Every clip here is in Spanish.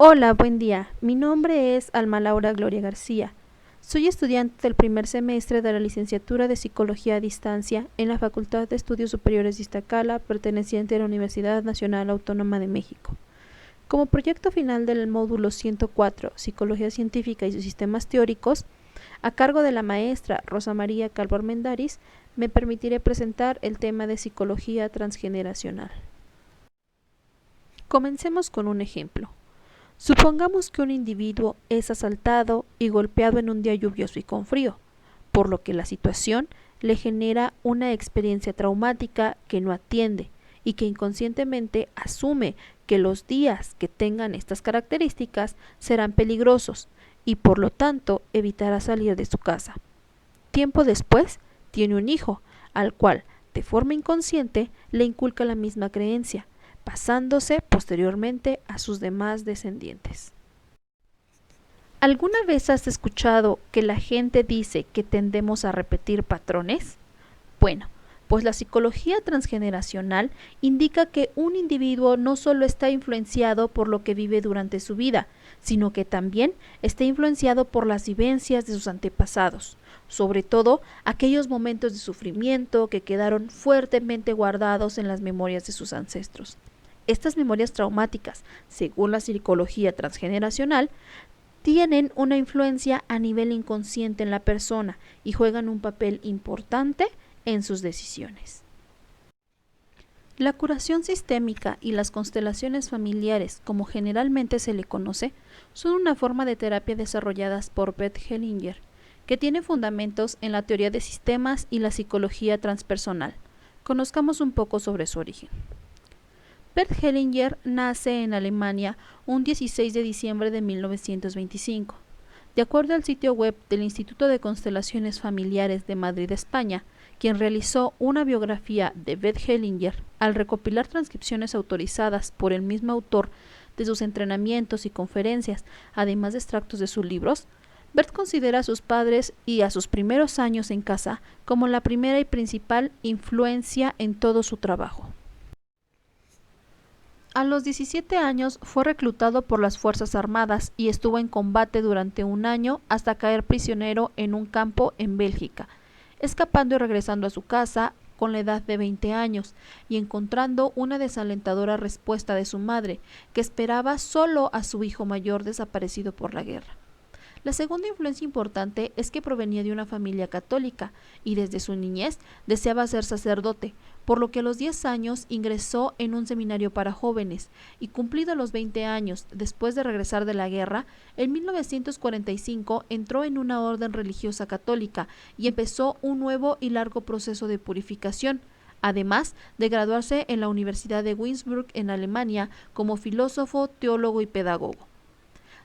Hola, buen día. Mi nombre es Alma Laura Gloria García. Soy estudiante del primer semestre de la licenciatura de Psicología a Distancia en la Facultad de Estudios Superiores de Iztacala, perteneciente a la Universidad Nacional Autónoma de México. Como proyecto final del módulo 104, Psicología Científica y sus sistemas teóricos, a cargo de la maestra Rosa María Calvo Armendáriz, me permitiré presentar el tema de psicología transgeneracional. Comencemos con un ejemplo. Supongamos que un individuo es asaltado y golpeado en un día lluvioso y con frío, por lo que la situación le genera una experiencia traumática que no atiende y que inconscientemente asume que los días que tengan estas características serán peligrosos y por lo tanto evitará salir de su casa. Tiempo después, tiene un hijo, al cual, de forma inconsciente, le inculca la misma creencia, pasándose posteriormente a sus demás descendientes. ¿Alguna vez has escuchado que la gente dice que tendemos a repetir patrones? Bueno, pues la psicología transgeneracional indica que un individuo no solo está influenciado por lo que vive durante su vida, sino que también está influenciado por las vivencias de sus antepasados, sobre todo aquellos momentos de sufrimiento que quedaron fuertemente guardados en las memorias de sus ancestros. Estas memorias traumáticas, según la psicología transgeneracional, tienen una influencia a nivel inconsciente en la persona y juegan un papel importante en sus decisiones. La curación sistémica y las constelaciones familiares, como generalmente se le conoce, son una forma de terapia desarrolladas por Bert Hellinger, que tiene fundamentos en la teoría de sistemas y la psicología transpersonal. Conozcamos un poco sobre su origen. Bert Hellinger nace en Alemania un 16 de diciembre de 1925. De acuerdo al sitio web del Instituto de Constelaciones Familiares de Madrid, España, quien realizó una biografía de Bert Hellinger al recopilar transcripciones autorizadas por el mismo autor de sus entrenamientos y conferencias, además de extractos de sus libros, Bert considera a sus padres y a sus primeros años en casa como la primera y principal influencia en todo su trabajo. A los 17 años fue reclutado por las Fuerzas Armadas y estuvo en combate durante un año hasta caer prisionero en un campo en Bélgica, escapando y regresando a su casa con la edad de 20 años y encontrando una desalentadora respuesta de su madre, que esperaba solo a su hijo mayor desaparecido por la guerra. La segunda influencia importante es que provenía de una familia católica y desde su niñez deseaba ser sacerdote, por lo que a los 10 años ingresó en un seminario para jóvenes y cumplidos los 20 años, después de regresar de la guerra, en 1945 entró en una orden religiosa católica y empezó un nuevo y largo proceso de purificación, además de graduarse en la Universidad de Würzburg en Alemania como filósofo, teólogo y pedagogo.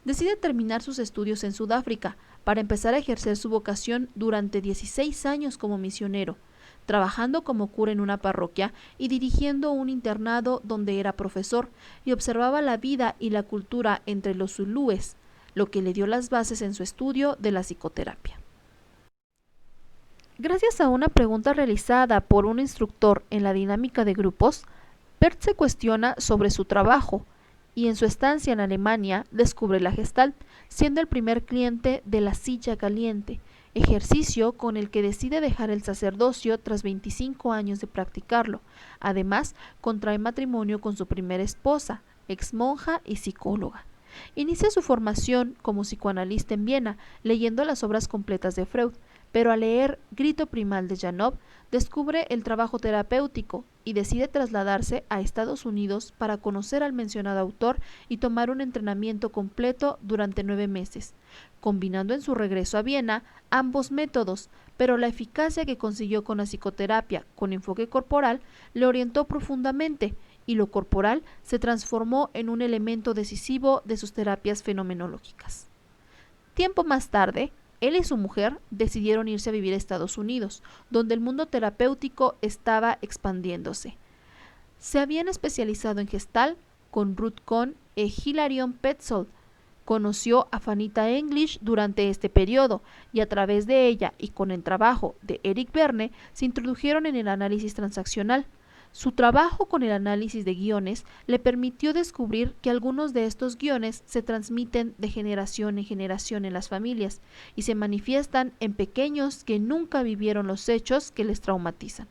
Decide terminar sus estudios en Sudáfrica para empezar a ejercer su vocación durante 16 años como misionero, trabajando como cura en una parroquia y dirigiendo un internado donde era profesor y observaba la vida y la cultura entre los zulúes, lo que le dio las bases en su estudio de la psicoterapia. Gracias a una pregunta realizada por un instructor en la dinámica de grupos, Bert se cuestiona sobre su trabajo y en su estancia en Alemania descubre la Gestalt, siendo el primer cliente de la silla caliente, ejercicio con el que decide dejar el sacerdocio tras 25 años de practicarlo. Además, contrae matrimonio con su primera esposa, exmonja y psicóloga. Inicia su formación como psicoanalista en Viena, leyendo las obras completas de Freud, pero al leer Grito Primal de Janov, descubre el trabajo terapéutico y decide trasladarse a Estados Unidos para conocer al mencionado autor y tomar un entrenamiento completo durante 9 meses, combinando en su regreso a Viena ambos métodos, pero la eficacia que consiguió con la psicoterapia con enfoque corporal le orientó profundamente y lo corporal se transformó en un elemento decisivo de sus terapias fenomenológicas. Tiempo más tarde, él y su mujer decidieron irse a vivir a Estados Unidos, donde el mundo terapéutico estaba expandiéndose. Se habían especializado en Gestalt con Ruth Kohn e Hilarion Petzold. Conoció a Fanita English durante este periodo y a través de ella y con el trabajo de Eric Berne se introdujeron en el análisis transaccional. Su trabajo con el análisis de guiones le permitió descubrir que algunos de estos guiones se transmiten de generación en generación en las familias y se manifiestan en pequeños que nunca vivieron los hechos que les traumatizan.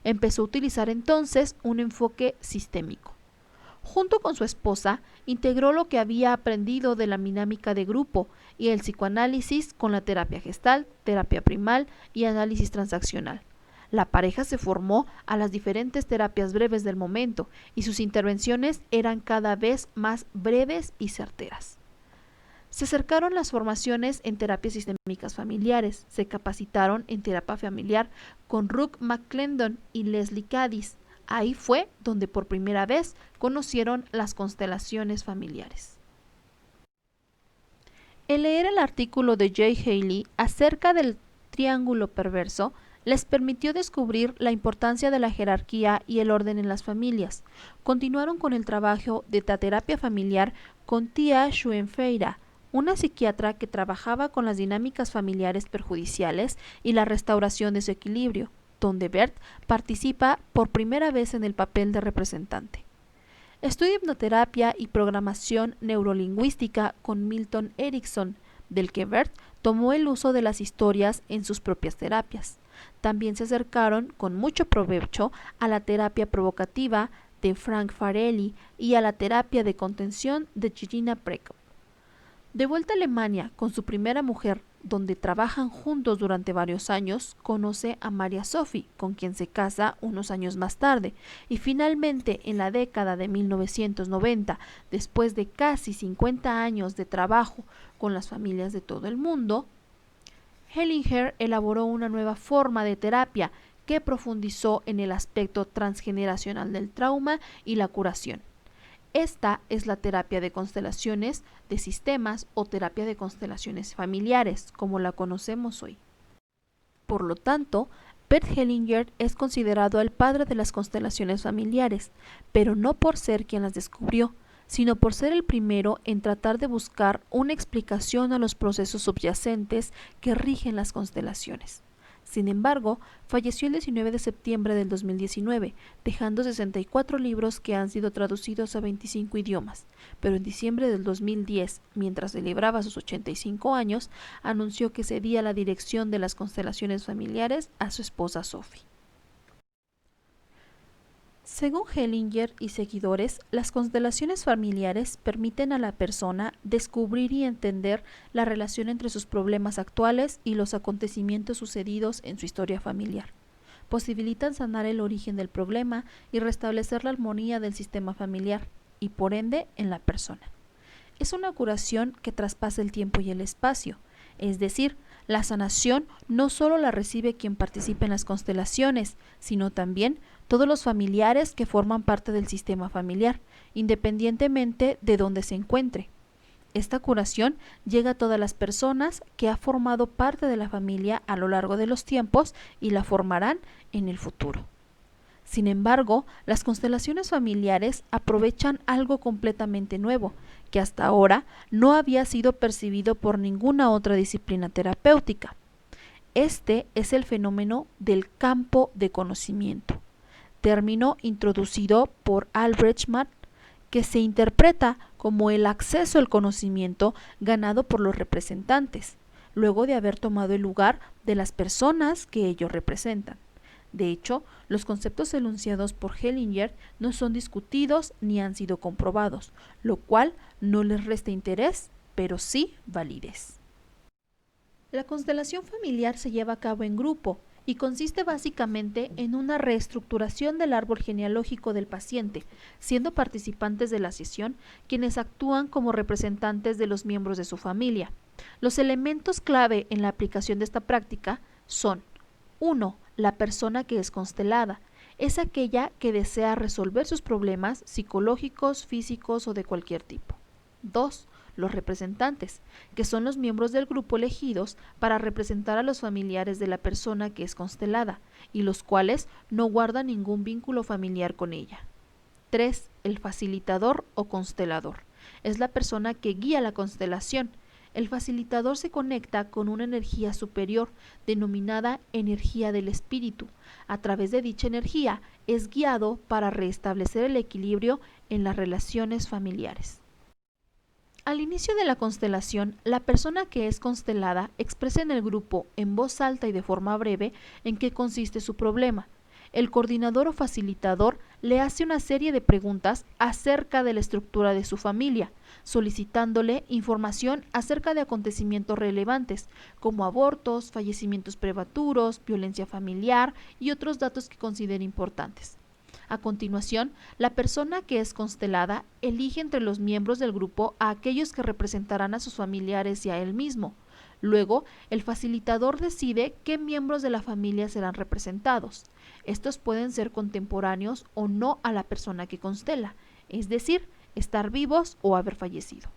Empezó a utilizar entonces un enfoque sistémico. Junto con su esposa, integró lo que había aprendido de la dinámica de grupo y el psicoanálisis con la terapia gestal, terapia primal y análisis transaccional. La pareja se formó a las diferentes terapias breves del momento y sus intervenciones eran cada vez más breves y certeras. Se acercaron las formaciones en terapias sistémicas familiares, se capacitaron en terapia familiar con Ruth McClendon y Leslie Cadiz. Ahí fue donde por primera vez conocieron las constelaciones familiares. El leer el artículo de Jay Haley acerca del triángulo perverso les permitió descubrir la importancia de la jerarquía y el orden en las familias. Continuaron con el trabajo de la terapia familiar con Tia Schoenfeira, una psiquiatra que trabajaba con las dinámicas familiares perjudiciales y la restauración de su equilibrio, donde Bert participa por primera vez en el papel de representante. Estudia hipnoterapia y programación neurolingüística con Milton Erickson, del que Bert tomó el uso de las historias en sus propias terapias. También se acercaron con mucho provecho a la terapia provocativa de Frank Farelli y a la terapia de contención de Gina Prekop. De vuelta a Alemania con su primera mujer, donde trabajan juntos durante varios años, conoce a Maria Sophie, con quien se casa unos años más tarde, y finalmente en la década de 1990, después de casi 50 años de trabajo con las familias de todo el mundo, Hellinger elaboró una nueva forma de terapia que profundizó en el aspecto transgeneracional del trauma y la curación. Esta es la terapia de constelaciones de sistemas o terapia de constelaciones familiares, como la conocemos hoy. Por lo tanto, Bert Hellinger es considerado el padre de las constelaciones familiares, pero no por ser quien las descubrió, sino por ser el primero en tratar de buscar una explicación a los procesos subyacentes que rigen las constelaciones. Sin embargo, falleció el 19 de septiembre del 2019, dejando 64 libros que han sido traducidos a 25 idiomas, pero en diciembre del 2010, mientras celebraba sus 85 años, anunció que cedía la dirección de las constelaciones familiares a su esposa Sophie. Según Hellinger y seguidores, las constelaciones familiares permiten a la persona descubrir y entender la relación entre sus problemas actuales y los acontecimientos sucedidos en su historia familiar. Posibilitan sanar el origen del problema y restablecer la armonía del sistema familiar y, por ende, en la persona. Es una curación que traspasa el tiempo y el espacio, es decir, la sanación no solo la recibe quien participa en las constelaciones, sino también todos los familiares que forman parte del sistema familiar, independientemente de dónde se encuentre. Esta curación llega a todas las personas que han formado parte de la familia a lo largo de los tiempos y la formarán en el futuro. Sin embargo, las constelaciones familiares aprovechan algo completamente nuevo, que hasta ahora no había sido percibido por ninguna otra disciplina terapéutica. Este es el fenómeno del campo de conocimiento, término introducido por Albrecht Mann, que se interpreta como el acceso al conocimiento ganado por los representantes, luego de haber tomado el lugar de las personas que ellos representan. De hecho, los conceptos enunciados por Hellinger no son discutidos ni han sido comprobados, lo cual no les resta interés, pero sí validez. La constelación familiar se lleva a cabo en grupo y consiste básicamente en una reestructuración del árbol genealógico del paciente, siendo participantes de la sesión quienes actúan como representantes de los miembros de su familia. Los elementos clave en la aplicación de esta práctica son: 1. La persona que es constelada. Es aquella que desea resolver sus problemas psicológicos, físicos o de cualquier tipo. 2. Los representantes, que son los miembros del grupo elegidos para representar a los familiares de la persona que es constelada, y los cuales no guardan ningún vínculo familiar con ella. 3. El facilitador o constelador. Es la persona que guía la constelación. El facilitador se conecta con una energía superior, denominada energía del espíritu. A través de dicha energía es guiado para restablecer el equilibrio en las relaciones familiares. Al inicio de la constelación, la persona que es constelada expresa en el grupo, en voz alta y de forma breve, en qué consiste su problema. El coordinador o facilitador le hace una serie de preguntas acerca de la estructura de su familia, solicitándole información acerca de acontecimientos relevantes, como abortos, fallecimientos prematuros, violencia familiar y otros datos que considere importantes. A continuación, la persona que es constelada elige entre los miembros del grupo a aquellos que representarán a sus familiares y a él mismo. Luego, el facilitador decide qué miembros de la familia serán representados. Estos pueden ser contemporáneos o no a la persona que constela, es decir, estar vivos o haber fallecido.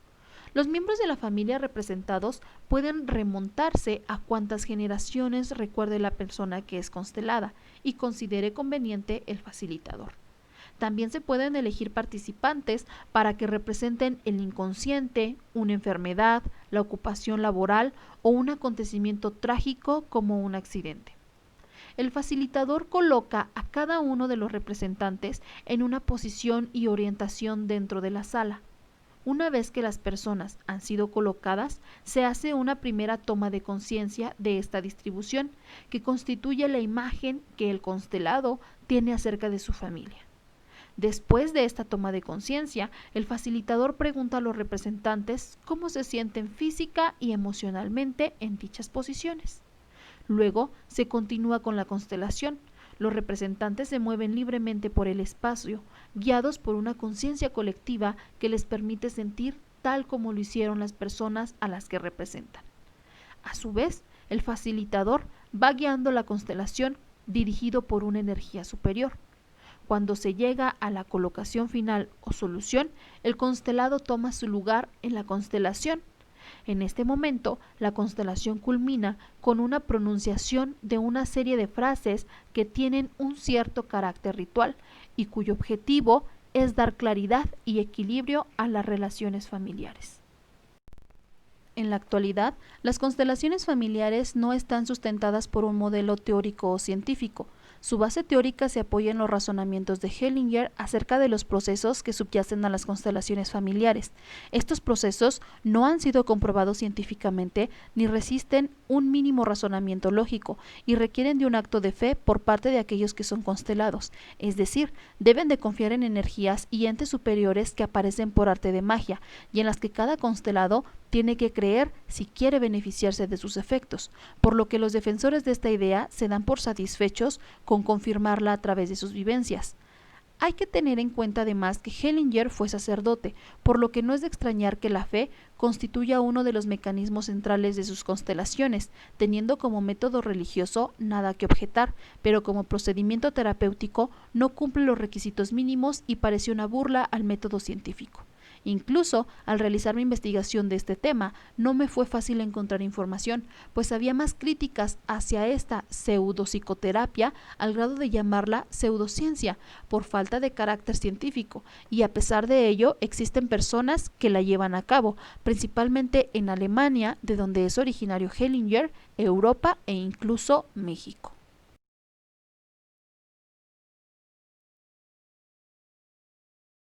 Los miembros de la familia representados pueden remontarse a cuantas generaciones recuerde la persona que es constelada y considere conveniente el facilitador. También se pueden elegir participantes para que representen el inconsciente, una enfermedad, la ocupación laboral o un acontecimiento trágico como un accidente. El facilitador coloca a cada uno de los representantes en una posición y orientación dentro de la sala. Una vez que las personas han sido colocadas, se hace una primera toma de conciencia de esta distribución, que constituye la imagen que el constelado tiene acerca de su familia. Después de esta toma de conciencia, el facilitador pregunta a los representantes cómo se sienten física y emocionalmente en dichas posiciones. Luego se continúa con la constelación. Los representantes se mueven libremente por el espacio, guiados por una conciencia colectiva que les permite sentir tal como lo hicieron las personas a las que representan. A su vez, el facilitador va guiando la constelación dirigido por una energía superior. Cuando se llega a la colocación final o solución, el constelado toma su lugar en la constelación. En este momento, la constelación culmina con una pronunciación de una serie de frases que tienen un cierto carácter ritual y cuyo objetivo es dar claridad y equilibrio a las relaciones familiares. En la actualidad, las constelaciones familiares no están sustentadas por un modelo teórico o científico. Su base teórica se apoya en los razonamientos de Hellinger acerca de los procesos que subyacen a las constelaciones familiares. Estos procesos no han sido comprobados científicamente ni resisten un mínimo razonamiento lógico y requieren de un acto de fe por parte de aquellos que son constelados, es decir, deben de confiar en energías y entes superiores que aparecen por arte de magia y en las que cada constelado tiene que creer si quiere beneficiarse de sus efectos, por lo que los defensores de esta idea se dan por satisfechos con confirmarla a través de sus vivencias. Hay que tener en cuenta además que Hellinger fue sacerdote, por lo que no es de extrañar que la fe constituya uno de los mecanismos centrales de sus constelaciones, teniendo como método religioso nada que objetar, pero como procedimiento terapéutico no cumple los requisitos mínimos y parece una burla al método científico. Incluso, al realizar mi investigación de este tema, no me fue fácil encontrar información, pues había más críticas hacia esta pseudopsicoterapia al grado de llamarla pseudociencia, por falta de carácter científico, y a pesar de ello existen personas que la llevan a cabo, principalmente en Alemania, de donde es originario Hellinger, Europa e incluso México.